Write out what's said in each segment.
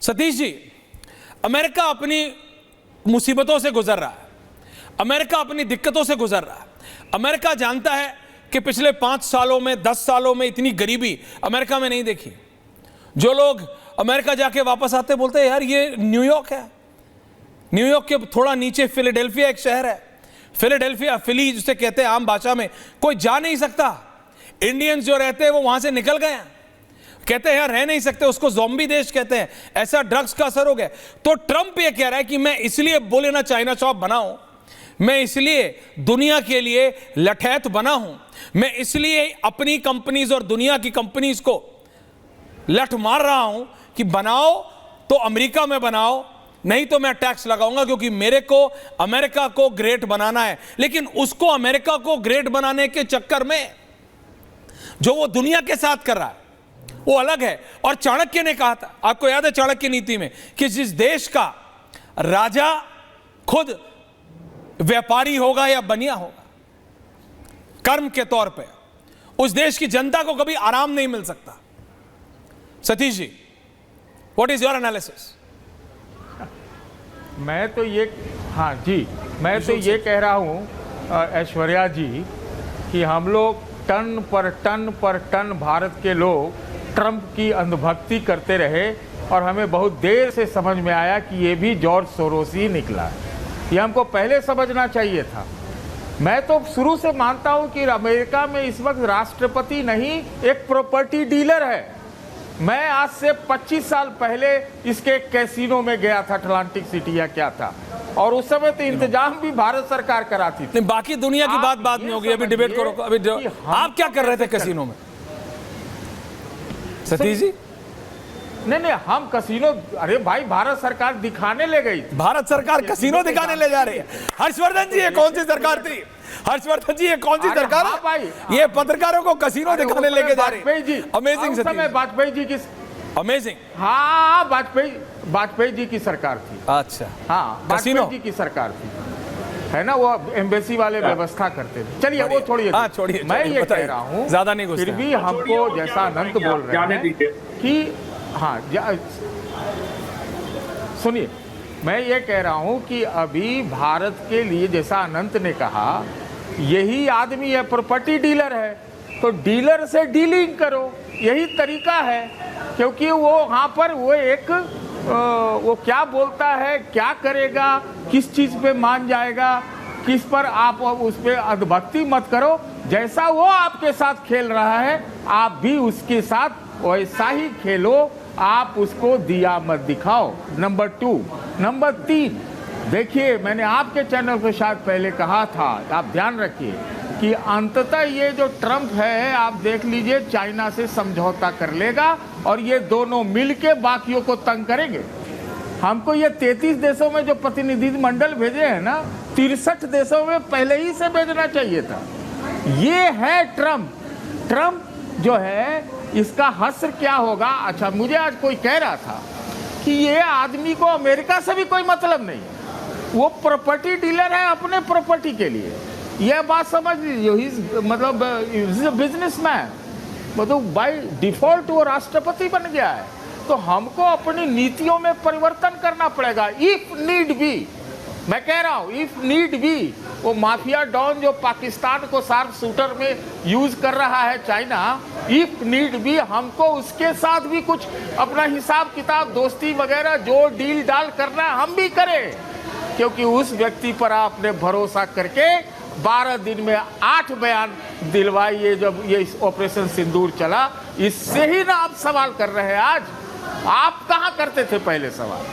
Satish ji, America अपनी मुसीबतों से गुजर रहा है, अमेरिका अपनी दिक्कतों से गुजर रहा है। अमेरिका जानता है कि पिछले 5 सालों में 10 सालों में इतनी गरीबी अमेरिका में नहीं देखी। जो लोग अमेरिका जाके वापस आते बोलते हैं यार ये न्यूयॉर्क है। न्यूयॉर्क के थोड़ा नीचे फिलाडेल्फिया एक शहर है, फिलाडेल्फिया, फिली जिसे कहते हैं आम भाषा में, कोई जा नहीं सकता। इंडियंस जो रहते हैं वो वहां से निकल गए हैं, कहते हैं यार रह नहीं सकते, उसको ज़ॉम्बी देश कहते हैं, ऐसा ड्रग्स का असर हो गया। तो ट्रंप ये कह रहा है कि मैं इसलिए बोले ना चाइना शॉप बनाऊं, मैं इसलिए दुनिया के लिए लठैत बना हूं, मैं इसलिए अपनी कंपनीज और दुनिया की कंपनीज को लठ मार रहा हूं कि बनाओ तो अमेरिका में बनाओ, नहीं तो मैं टैक्स लगाऊंगा, क्योंकि मेरे को अमेरिका को ग्रेट बनाना है। लेकिन उसको अमेरिका को ग्रेट बनाने के चक्कर में जो वो दुनिया के साथ कर रहा है वो अलग है। और चाणक्य ने कहा था, आपको याद है चाणक्य नीति में, कि जिस देश का राजा खुद व्यापारी होगा या बनिया होगा कर्म के तौर पे, उस देश की जनता को कभी आराम नहीं मिल सकता। Satish ji, what is your analysis? मैं तो ये, हाँ जी, मैं तो ये कह रहा हूँ ऐश्वर्या जी कि हम लोग टन पर टन भारत के लोग ट्रंप की अंधभक्ति करते रहे और हमें बहुत देर से समझ में आया कि ये भी जॉर्ज सोरोस ही निकला है। ये हमको पहले समझना चाहिए था। मैं तो शुरू से मानता हूँ कि अमेरिका में इस वक्त राष्ट्रपति नहीं, एक प्रॉपर्टी डीलर है। मैं आज से 25 साल पहले इसके कैसीनो में गया था, अटलांटिक सिटी या क्या था, और उस समय तो इंतजाम भी भारत सरकार कराती थी। बाकी दुनिया की बात नहीं होगी, अभी डिबेट करो। अभी आप क्या कर रहे थे कैसीनो में सतीश जी? नहीं, हम कसीनो, अरे भाई भारत सरकार दिखाने ले गई थी। भारत सरकार कसीनो दिखाने ले जा रही है? हर्षवर्धन जी, ये कौन सी सरकार थी? हर्षवर्धन जी, ये कौन सी सरकार है? भाई ये पत्रकारों को कसीनो दिखाने लेके जा रही है। वाजपेयी जी, अमेजिंग सतीश, समय वाजपेयी जी की, अमेजिंग। हाँ, वाजपेयी जी की सरकार थी। अच्छा, हाँ, वाजपेयी जी की सरकार थी, है ना, वो एम्बेसी वाले व्यवस्था करते थे। चलिए वो छोड़िए, छोड़िए। मैं ये कह रहा हूँ, ज्यादा नहीं घुसते, फिर भी हमको जैसा अनंत बोल रहे हैं कि हाँ, सुनिए, मैं ये कह रहा हूँ कि अभी भारत के लिए जैसा अनंत ने कहा, यही आदमी है, प्रॉपर्टी डीलर है, तो डीलर से डीलिंग करो, यही तरीका है। क्योंकि वो वहाँ पर वो एक वो क्या बोलता है, क्या करेगा, किस चीज़ पे मान जाएगा, किस पर आप उस पर अधभक्ति मत करो। जैसा वो आपके साथ खेल रहा है, आप भी उसके साथ वैसा ही खेलो, आप उसको दिया मत दिखाओ। नंबर 2, नंबर 3, देखिए मैंने आपके चैनल पे शायद पहले कहा था, आप ध्यान रखिए कि अंततः ये जो ट्रंप है, आप देख लीजिए, चाइना से समझौता कर लेगा और ये दोनों मिलके बाकियों को तंग करेंगे। हमको ये 33 देशों में जो प्रतिनिधि मंडल भेजे हैं ना, 63 देशों में पहले ही से भेजना चाहिए था। ये है ट्रंप जो है, इसका हश्र क्या होगा। अच्छा, मुझे आज कोई कह रहा था कि ये आदमी को अमेरिका से भी कोई मतलब नहीं, वो प्रॉपर्टी डीलर है अपने प्रॉपर्टी के लिए। यह बात समझ लीजिए, मतलब बिजनेसमैन, मतलब बाय डिफॉल्ट वो राष्ट्रपति बन गया है। तो हमको अपनी नीतियों में परिवर्तन करना पड़ेगा, इफ नीड बी। मैं कह रहा हूँ इफ नीड बी, वो माफिया डॉन जो पाकिस्तान को शार्प शूटर में यूज कर रहा है चाइना, इफ नीड बी हमको उसके साथ भी कुछ अपना हिसाब किताब, दोस्ती वगैरह जो डील डाल करना है हम भी करें। क्योंकि उस व्यक्ति पर आपने भरोसा करके 12 दिन में 8 बयान दिलवाइए, जब ये ऑपरेशन सिंदूर चला, इससे ही ना आप सवाल कर रहे हैं आज। आप कहाँ करते थे पहले सवाल?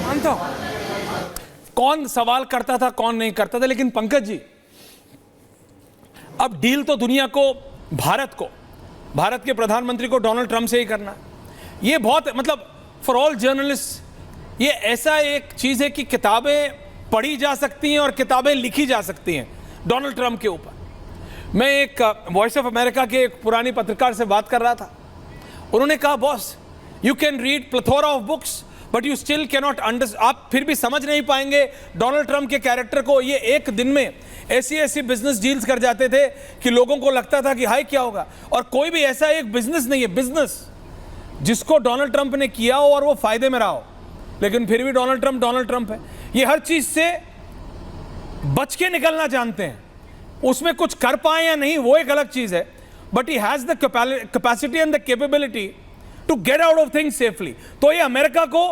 मानता हूं कौन सवाल करता था कौन नहीं करता था, लेकिन पंकज जी, अब डील तो दुनिया को, भारत के प्रधानमंत्री को डोनाल्ड ट्रंप से ही करना। ये बहुत, मतलब फॉर ऑल जर्नलिस्ट ये ऐसा एक चीज है कि किताबें पढ़ी जा सकती हैं और किताबें लिखी जा सकती हैं डोनाल्ड ट्रंप के ऊपर। मैं एक वॉइस ऑफ अमेरिका के एक पुरानी पत्रकार से बात कर रहा था, उन्होंने कहा boss, you can read plethora of books but you still cannot understand, आप फिर भी समझ नहीं पाएंगे डोनाल्ड ट्रंप के कैरेक्टर को। ये एक दिन में ऐसी बिजनेस डील्स कर जाते थे कि लोगों को लगता था कि हाय क्या होगा। और कोई भी ऐसा एक बिजनेस नहीं है, जिसको डोनाल्ड ट्रंप ने किया हो और वो फायदे में रहा हो, लेकिन फिर भी डोनाल्ड ट्रंप है। ये हर चीज से बच के निकलना जानते हैं। उसमें कुछ कर पाए या नहीं वो एक अलग चीज है, but he has the capacity and the capability to get out of things safely. तो ये अमेरिका को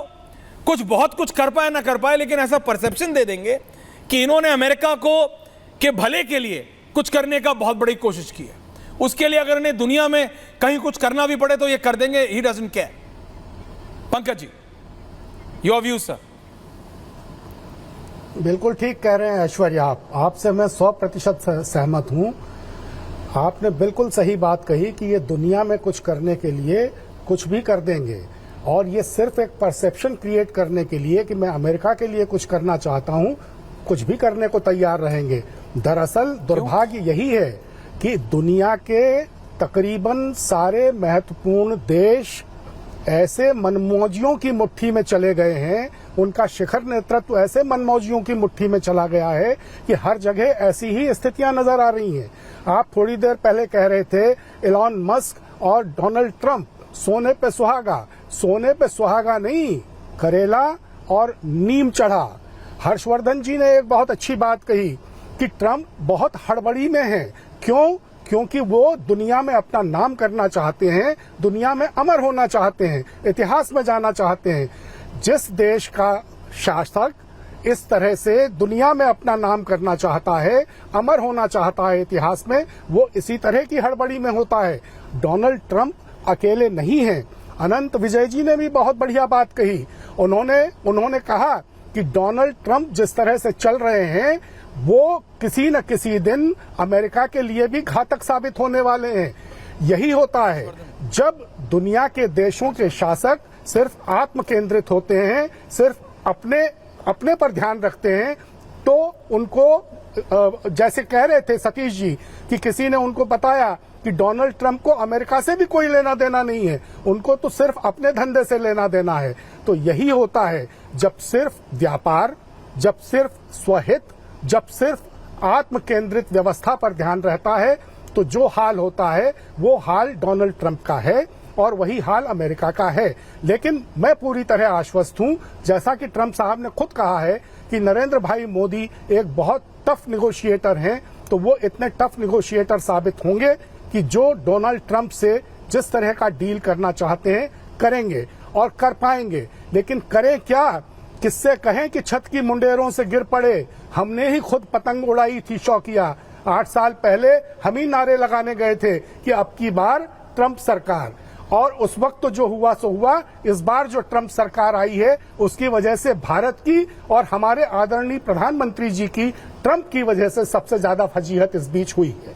कुछ बहुत कुछ कर पाए ना कर पाए, लेकिन ऐसा परसेप्शन दे देंगे कि इन्होंने अमेरिका को के भले के लिए कुछ करने का बहुत बड़ी कोशिश की है। उसके लिए अगर इन्हें दुनिया में कहीं कुछ करना भी पड़े तो ये कर देंगे। He doesn't care. Pankaj ji, your views sir. बिल्कुल ठीक कह रहे हैं ऐश्वर्या, आपसे मैं 100% सहमत हूं। आपने बिल्कुल सही बात कही कि ये दुनिया में कुछ करने के लिए कुछ भी कर देंगे, और ये सिर्फ एक परसेप्शन क्रिएट करने के लिए कि मैं अमेरिका के लिए कुछ करना चाहता हूं, कुछ भी करने को तैयार रहेंगे। दरअसल दुर्भाग्य यही है कि दुनिया के तकरीबन सारे महत्वपूर्ण देश ऐसे मनमौजियों की मुट्ठी में चले गए हैं, उनका शिखर नेतृत्व ऐसे मनमौजियों की मुट्ठी में चला गया है कि हर जगह ऐसी ही स्थितियां नजर आ रही हैं। आप थोड़ी देर पहले कह रहे थे इलॉन मस्क और डोनाल्ड ट्रंप सोने पे सुहागा नहीं, करेला और नीम चढ़ा। हर्षवर्धन जी ने एक बहुत अच्छी बात कही कि ट्रंप बहुत हड़बड़ी में है। क्यों? क्योंकि वो दुनिया में अपना नाम करना चाहते हैं, दुनिया में अमर होना चाहते हैं, इतिहास में जाना चाहते हैं। जिस देश का शासक इस तरह से दुनिया में अपना नाम करना चाहता है, अमर होना चाहता है इतिहास में, वो इसी तरह की हड़बड़ी में होता है। डोनाल्ड ट्रंप अकेले नहीं हैं। अनंत विजय जी ने भी बहुत बढ़िया बात कही। उन्होंने कहा कि डोनाल्ड ट्रंप जिस तरह से चल रहे हैं वो किसी न किसी दिन अमेरिका के लिए भी घातक साबित होने वाले हैं। यही होता है जब दुनिया के देशों के शासक सिर्फ आत्म केंद्रित होते हैं, सिर्फ अपने पर ध्यान रखते हैं, तो उनको जैसे कह रहे थे सतीश जी कि किसी ने उनको बताया कि डोनाल्ड ट्रंप को अमेरिका से भी कोई लेना देना नहीं है, उनको तो सिर्फ अपने धंधे से लेना देना है। तो यही होता है जब सिर्फ व्यापार, जब सिर्फ स्वहित, जब सिर्फ आत्म केंद्रित व्यवस्था पर ध्यान रहता है, तो जो हाल होता है वो हाल डोनाल्ड ट्रंप का है और वही हाल अमेरिका का है। लेकिन मैं पूरी तरह आश्वस्त हूं, जैसा कि ट्रंप साहब ने खुद कहा है कि नरेंद्र भाई मोदी एक बहुत टफ निगोशिएटर हैं, तो वो इतने टफ निगोशिएटर साबित होंगे कि जो डोनाल्ड ट्रंप से जिस तरह का डील करना चाहते हैं करेंगे और कर पाएंगे। लेकिन करें क्या? किससे कहें कि छत की मुंडेरों से गिर पड़े? हमने ही खुद पतंग उड़ाई थी शौकिया। 8 साल पहले हम ही नारे लगाने गए थे कि अब की बार ट्रंप सरकार, और उस वक्त तो जो हुआ सो हुआ। इस बार जो ट्रंप सरकार आई है उसकी वजह से भारत की और हमारे आदरणीय प्रधानमंत्री जी की ट्रंप की वजह से सबसे ज्यादा फजीहत इस बीच हुई है।